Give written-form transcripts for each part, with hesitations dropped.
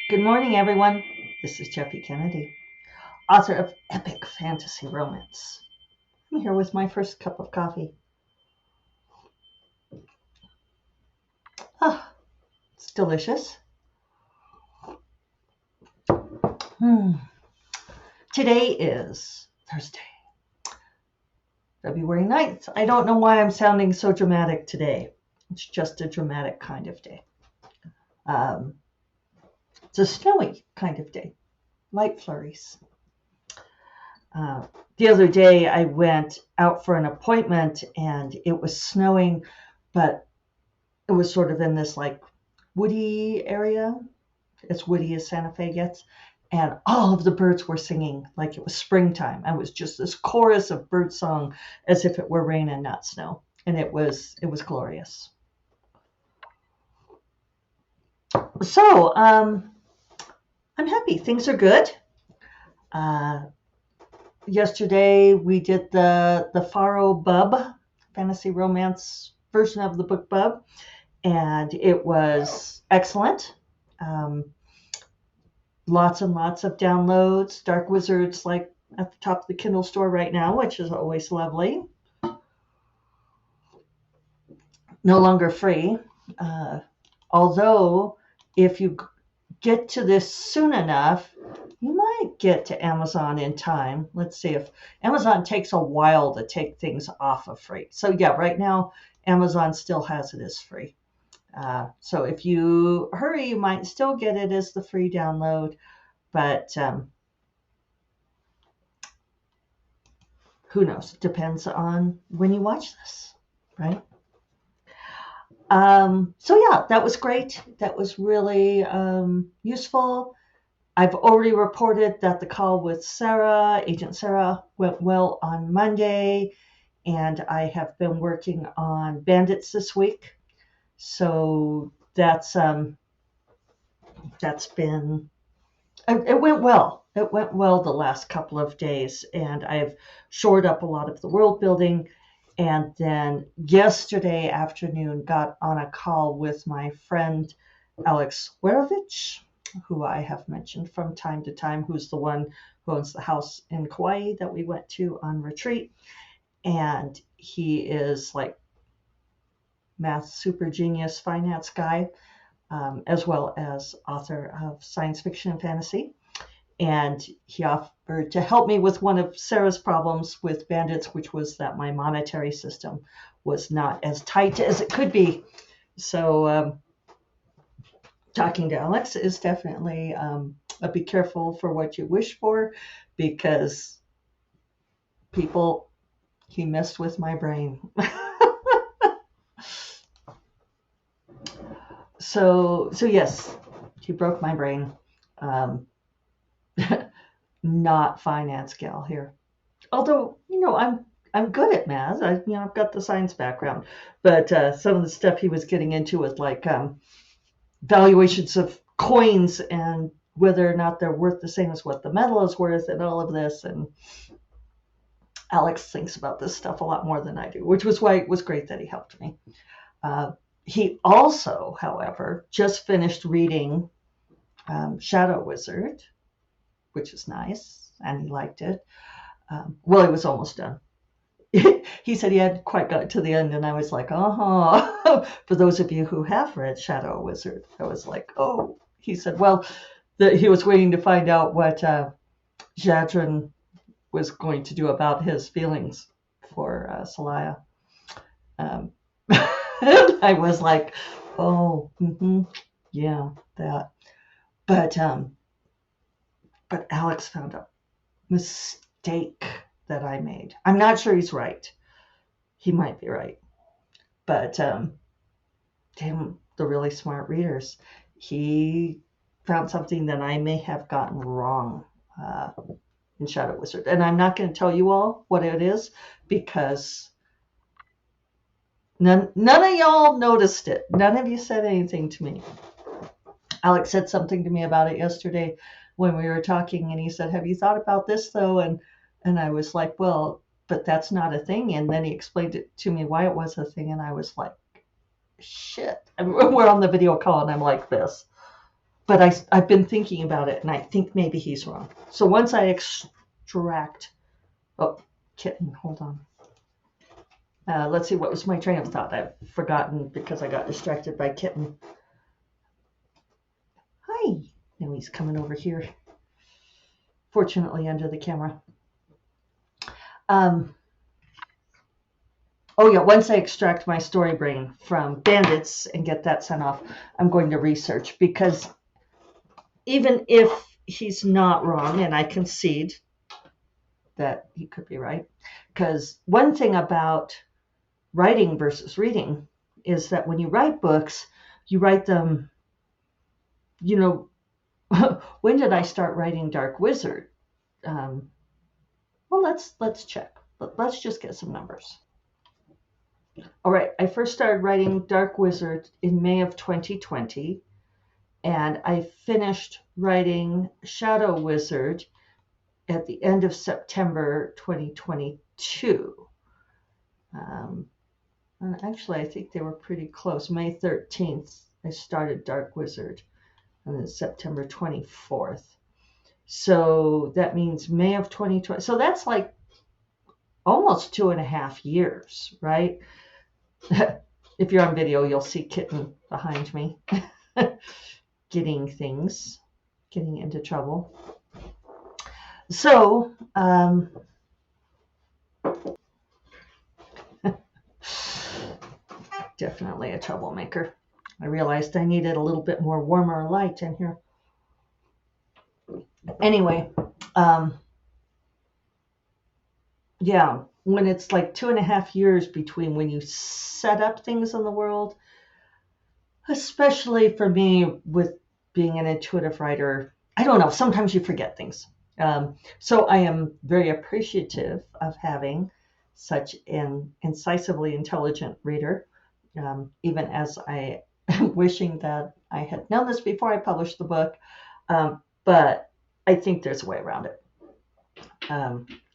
Good morning, everyone. This is Jeffy Kennedy, author of epic fantasy romance. I'm here with my first cup of coffee. Ah, it's delicious. Hmm. Today is Thursday, February 9th. I don't know why I'm sounding so dramatic today. It's just a dramatic kind of day. Um, it's a snowy kind of day, light flurries. The other day I went out for an appointment and it was snowing, but it was sort of in this like woody area, as woody as Santa Fe gets. And all of the birds were singing like it was springtime. And it was just this chorus of bird song as if it were rain and not snow. And it was glorious. So I'm happy. Things are good. Uh, Yesterday we did the Faro Bub fantasy romance version of the book Bub, and it was excellent. Um, Lots and lots of downloads. Dark Wizard's like at the top of the Kindle store right now, which is always lovely. No longer free. Uh, Although, if you get to this soon enough, you might get to Amazon in time. Let's see if Amazon takes a while to take things off of free. So, yeah, right now, Amazon still has it as free. So if you hurry, you might still get it as the free download, but who knows? It depends on when you watch this, right? So yeah, that was great. That was really useful. I've already reported that the call with Sarah, Agent Sarah, went well on Monday, and I have been working on bandits this week. So that's been it went well. It went well the last couple of days, and I've shored up a lot of the world building. And then yesterday afternoon, got on a call with my friend Alex Werovich, who I have mentioned from time to time, who's the one who owns the house in Kauai that we went to on retreat. And he is like math super genius finance guy, as well as author of science fiction and fantasy. And he offered to help me with one of Sarah's problems with bandits, which was that my monetary system was not as tight as it could be. So talking to Alex is definitely be careful for what you wish for, because he messed with my brain. So yes, he broke my brain. Um, Not finance gal here. Although, I'm good at math. I've got the science background, but some of the stuff he was getting into was like valuations of coins and whether or not they're worth the same as what the metal is worth and all of this. And Alex thinks about this stuff a lot more than I do, which was why it was great that he helped me. He also, however, just finished reading Shadow Wizard, which is nice, and he liked it. Well, he was almost done. He said he hadn't quite got to the end, and I was like, For those of you who have read Shadow Wizard, I was like, oh. He said, well, he was waiting to find out what Jadrin was going to do about his feelings for Celaya. And I was like, oh, yeah, that. But Alex found a mistake that I made. I'm not sure he's right. He might be right. But damn, the really smart readers. He found something that I may have gotten wrong in Shadow Wizard. And I'm not going to tell you all what it is, because none of y'all noticed it. None of you said anything to me. Alex said something to me about it yesterday when we were talking, and he said, have you thought about this though? And I was like, well, but that's not a thing. And then he explained it to me why it was a thing, and I was like, shit. And we're on the video call, and I'm like this. but I've been thinking about it, and I think maybe he's wrong. So once I extract, oh, kitten, hold on. Let's see, what was my train of thought? I've forgotten because I got distracted by kitten. Hi. Now he's coming over here. Fortunately, under the camera. Oh yeah, once I extract my story brain from Bandits and get that sent off, I'm going to research, because even if he's not wrong, and I concede that he could be right, because one thing about writing versus reading is that when you write books, you write them, you know, when did I start writing Dark Wizard? Well, let's check. Let's just get some numbers. All right, I first started writing Dark Wizard in May of 2020, and I finished writing Shadow Wizard at the end of September 2022. And actually, I think they were pretty close. May 13th, I started Dark Wizard, and then September 24th. So that means May of 2020. So that's like almost 2.5 years, right? If you're on video, you'll see Kitten behind me getting into trouble. So, definitely a troublemaker. I realized I needed a little bit more warmer light in here. Anyway, yeah, when it's like 2.5 years between when you set up things in the world, especially for me with being an intuitive writer, I don't know, sometimes you forget things. So I am very appreciative of having such an incisively intelligent reader, even as I am wishing that I had known this before I published the book. But I think there's a way around it.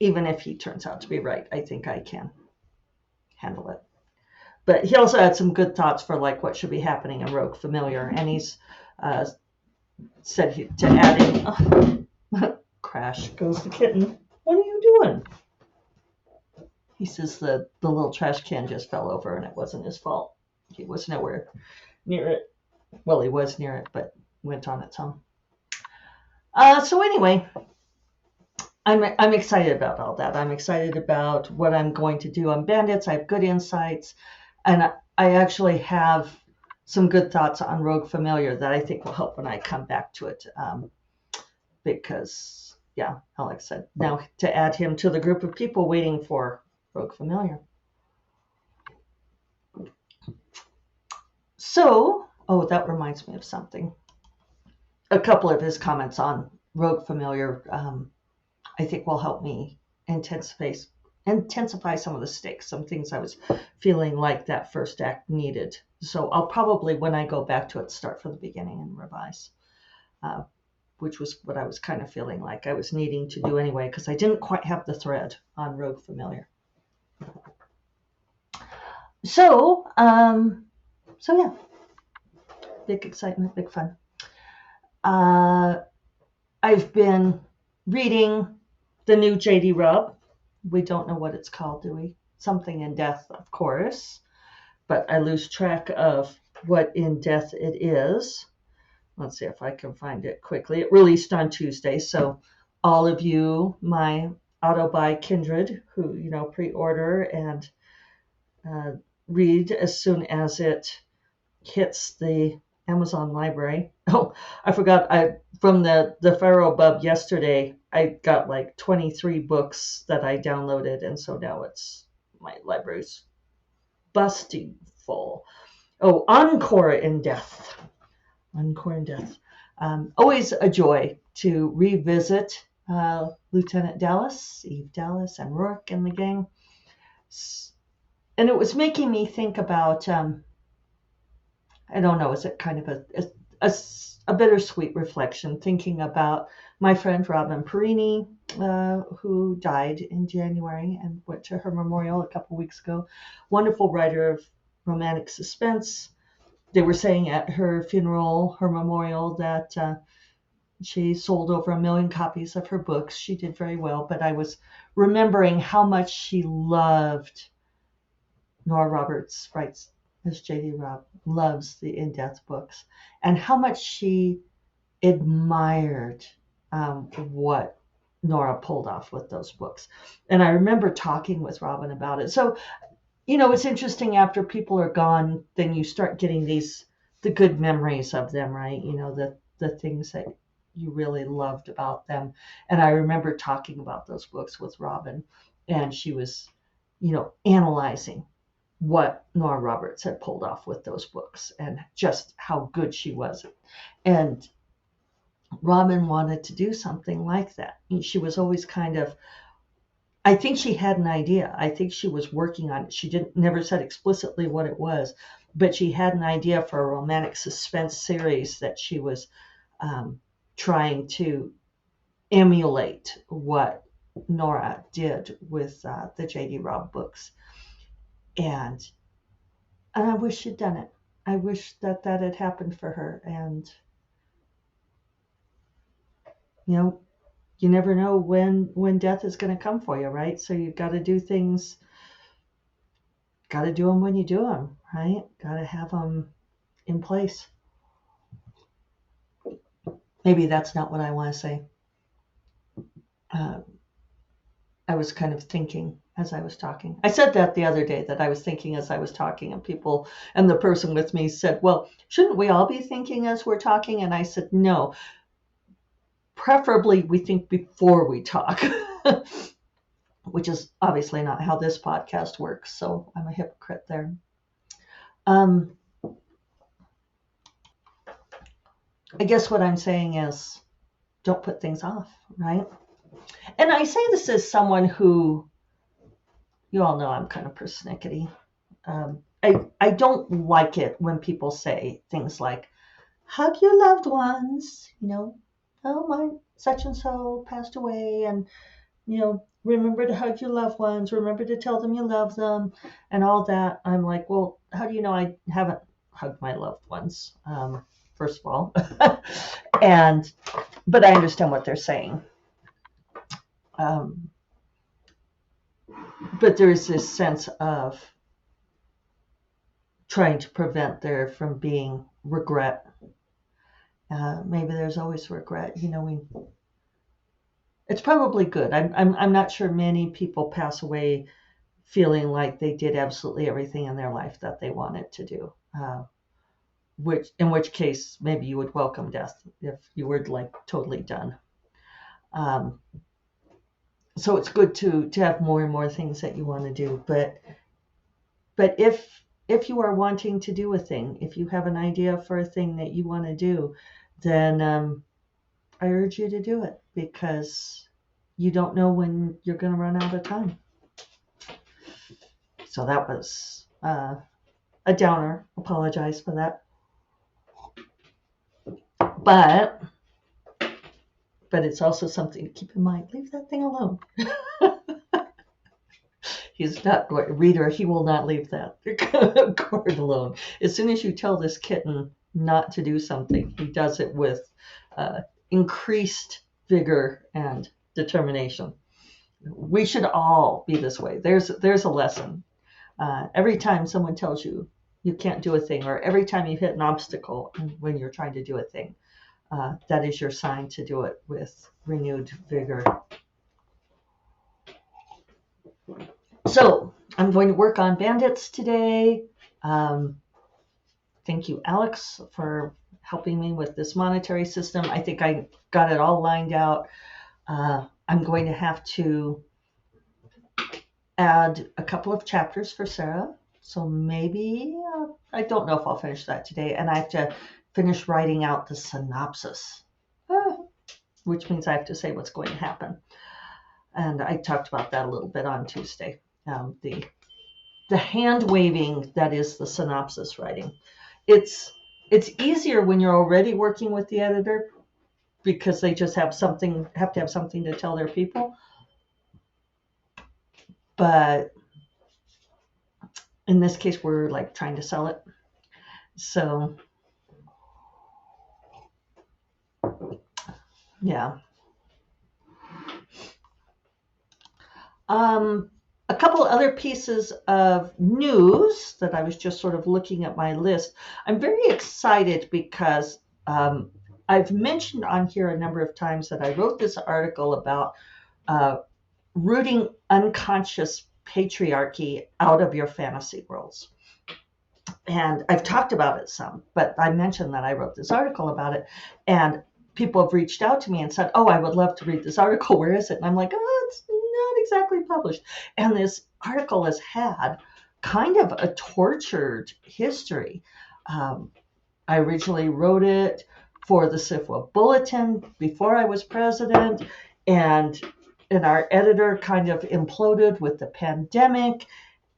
Even if he turns out to be right, I think I can handle it. But he also had some good thoughts for like what should be happening in Rogue Familiar, and he's said to add in. Crash goes the kitten. What are you doing? He says the little trash can just fell over, and it wasn't his fault. He was nowhere near it. Well, he was near it, but went on its own. So anyway, I'm excited about all that. I'm excited about what I'm going to do on Bandits. I have good insights, and I actually have some good thoughts on Rogue Familiar that I think will help when I come back to it. Because, yeah, Alex said, now to add him to the group of people waiting for Rogue Familiar. So, oh, that reminds me of something. A couple of his comments on Rogue Familiar, I think will help me intensify some of the stakes, some things I was feeling like that first act needed. So I'll probably, when I go back to it, start from the beginning and revise, which was what I was kind of feeling like I was needing to do anyway, because I didn't quite have the thread on Rogue Familiar. So yeah, big excitement, big fun. I've been reading the new J.D. Rub. We don't know what it's called, do we? Something in Death, of course, but I lose track of what in Death it is. Let's see if I can find it quickly. It released on Tuesday, so all of you, my auto-buy kindred, who, pre-order and read as soon as it hits the Amazon library. Oh, I forgot, from the Pharaoh Bub yesterday, I got like 23 books that I downloaded, and so now my library's busting full. Oh, Encore in Death. Encore in Death. Always a joy to revisit Lieutenant Dallas, Eve Dallas, and Rourke and the gang. And it was making me think about, I don't know, is it kind of a bittersweet reflection, thinking about my friend Robin Perini, who died in January, and went to her memorial a couple weeks ago. Wonderful writer of romantic suspense. they were saying at her funeral, her memorial, that she sold over 1 million copies of her books. She did very well, but I was remembering how much she loved Nora Roberts, writes as J.D. Robb, loves the In Death books, and how much she admired what Nora pulled off with those books. And I remember talking with Robin about it. So, it's interesting, after people are gone, then you start getting the good memories of them, right? The things that you really loved about them. And I remember talking about those books with Robin, and she was, analyzing what Nora Roberts had pulled off with those books and just how good she was. And Robin wanted to do something like that. She was always kind of, I think she had an idea. I think she was working on it. She never said explicitly what it was, but she had an idea for a romantic suspense series that she was trying to emulate what Nora did with the J.D. Robb books. And I wish she'd done it. I wish that had happened for her. And, you never know when death is going to come for you, right? So you've got to do things, got to do them when you do them, right? Got to have them in place. Maybe that's not what I want to say. I was kind of thinking as I was talking. I said that the other day, that I was thinking as I was talking, and the person with me said, well, shouldn't we all be thinking as we're talking? And I said, no, preferably we think before we talk, which is obviously not how this podcast works. So I'm a hypocrite there. I guess what I'm saying is, don't put things off, right? And I say this as someone who, you all know I'm kind of persnickety. I don't like it when people say things like, hug your loved ones, oh, my such and so passed away, and, remember to hug your loved ones, remember to tell them you love them, and all that. I'm like, well, how do you know I haven't hugged my loved ones, first of all? But I understand what they're saying. But there's this sense of trying to prevent there from being regret. Maybe there's always regret. It's probably good. I'm not sure many people pass away feeling like they did absolutely everything in their life that they wanted to do. In which case, maybe you would welcome death if you were like totally done. So it's good to have more and more things that you want to do. But if you are wanting to do a thing, if you have an idea for a thing that you want to do, then I urge you to do it, because you don't know when you're going to run out of time. So that was a downer. Apologize for that. But it's also something to keep in mind. Leave that thing alone. He's not going to read, or he will not leave that cord alone. As soon as you tell this kitten not to do something, he does it with increased vigor and determination. We should all be this way. There's a lesson. Every time someone tells you you can't do a thing, or every time you hit an obstacle when you're trying to do a thing, that is your sign to do it with renewed vigor. So I'm going to work on bandits today. Thank you, Alex, for helping me with this monetary system. I think I got it all lined out. I'm going to have to add a couple of chapters for Sarah. So maybe, I don't know if I'll finish that today. And I have to finish writing out the synopsis, which means I have to say what's going to happen. And I talked about that a little bit on Tuesday. The hand waving that is the synopsis writing. It's easier when you're already working with the editor, because they just have to have something to tell their people. But in this case, we're like trying to sell it. So, yeah. Um, a couple other pieces of news that I was just sort of looking at my list. I'm very excited because I've mentioned on here a number of times that I wrote this article about uh, rooting unconscious patriarchy out of your fantasy worlds. And I've talked about it some, but I mentioned that I wrote this article about it, and people have reached out to me and said, "Oh, I would love to read this article. Where is it?" And I'm like, "Oh, it's not exactly published." And this article has had kind of a tortured history. Um, I originally wrote it for the SIFWA Bulletin before I was president, and our editor kind of imploded with the pandemic,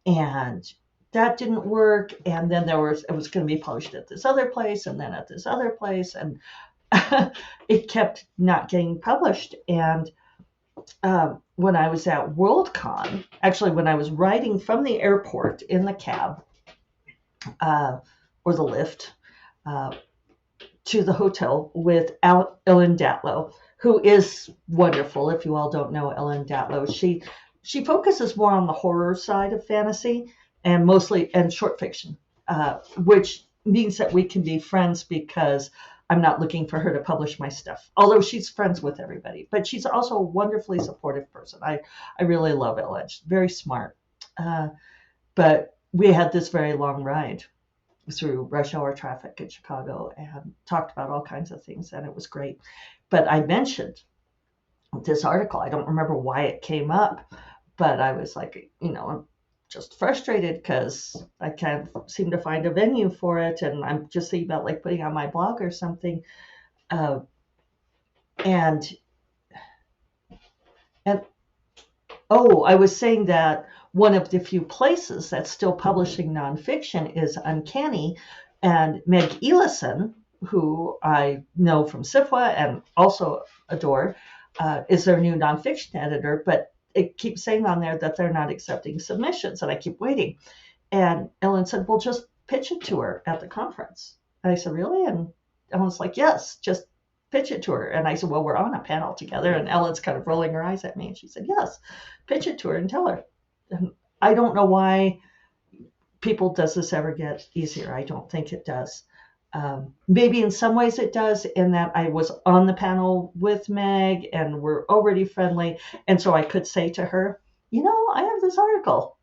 and that didn't work. And then it was going to be published at this other place, and then at this other place, and it kept not getting published. And when I was at Worldcon, actually when I was riding from the airport in the cab or the lift to the hotel with Ellen Datlow, who is wonderful. If you all don't know Ellen Datlow, she focuses more on the horror side of fantasy and mostly and short fiction, which means that we can be friends because I'm not looking for her to publish my stuff, although she's friends with everybody. But she's also a wonderfully supportive person. I really love Ellen. She's very smart. But we had this very long ride through rush hour traffic in Chicago and talked about all kinds of things, and it was great. But I mentioned this article. I don't remember why it came up, but I was like, I'm just frustrated because I can't seem to find a venue for it, and I'm just thinking about like putting on my blog or something. And I was saying that one of the few places that's still publishing nonfiction is Uncanny, and Meg Elison, who I know from SIFWA and also adore, is their new nonfiction editor, but it keeps saying on there that they're not accepting submissions, and I keep waiting. And Ellen said, "Well, just pitch it to her at the conference." And I said, "Really?" And Ellen's like, "Yes, just pitch it to her." And I said, "Well, we're on a panel together." And Ellen's kind of rolling her eyes at me, and she said, "Yes, pitch it to her and tell her." And I don't know why does this ever get easier. I don't think it does. Maybe in some ways it does, in that I was on the panel with Meg and we're already friendly. And so I could say to her, I have this article.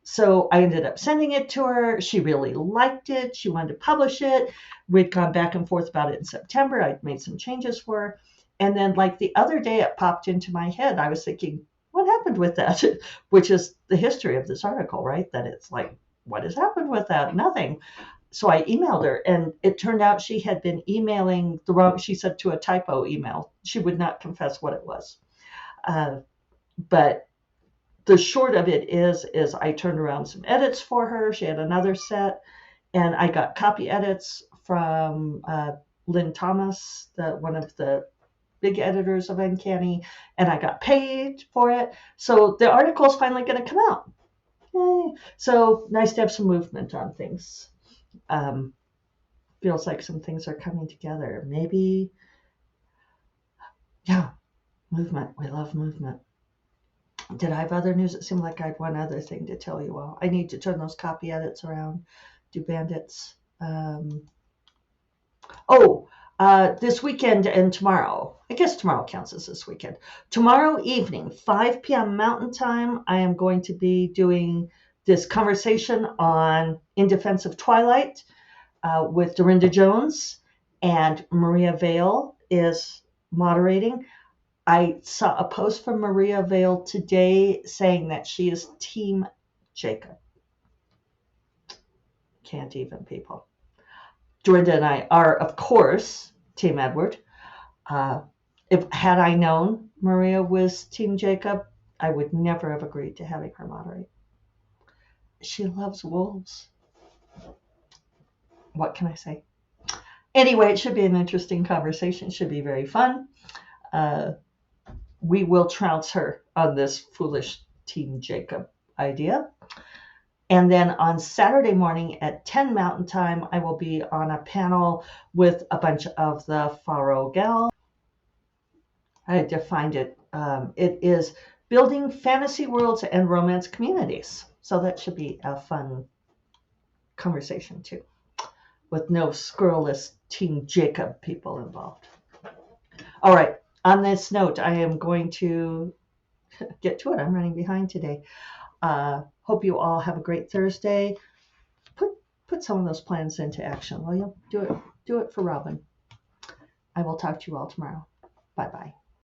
So I ended up sending it to her. She really liked it. She wanted to publish it. We'd gone back and forth about it in September. I'd made some changes for her. And then like the other day it popped into my head. I was thinking, what happened with that? Which is the history of this article, right? That it's like, what has happened with that? Nothing. So I emailed her, and it turned out she had been emailing the wrong, she said, to a typo email. She would not confess what it was. But the short of it is I turned around some edits for her. She had another set, and I got copy edits from Lynn Thomas, one of the big editors of Uncanny, and I got paid for it. So the article is finally going to come out. Yay. So nice to have some movement on things. Feels like some things are coming together. Maybe, yeah, movement. We love movement. Did I have other news? It seemed like I had one other thing to tell you all. I need to turn those copy edits around, do bandits. This weekend and tomorrow. I guess tomorrow counts as this weekend. Tomorrow evening, 5 p.m. Mountain Time, I am going to be doing this conversation on In Defense of Twilight with Dorinda Jones, and Maria Vale is moderating. I saw a post from Maria Vale today saying that she is Team Jacob. Can't even, people. Dorinda and I are, of course, Team Edward. Had I known Maria was Team Jacob, I would never have agreed to having her moderate. She loves wolves. What can I say? Anyway, it should be an interesting conversation. It should be very fun. We will trounce her on this foolish Team Jacob idea. And then on Saturday morning at 10 Mountain Time, I will be on a panel with a bunch of the Faro gals. I defined it. It is building fantasy worlds and romance communities. So that should be a fun conversation too, with no scurrilous Team Jacob people involved. All right. On this note, I am going to get to it. I'm running behind today. Hope you all have a great Thursday. Put some of those plans into action, will you? Do it for Robin. I will talk to you all tomorrow. Bye-bye.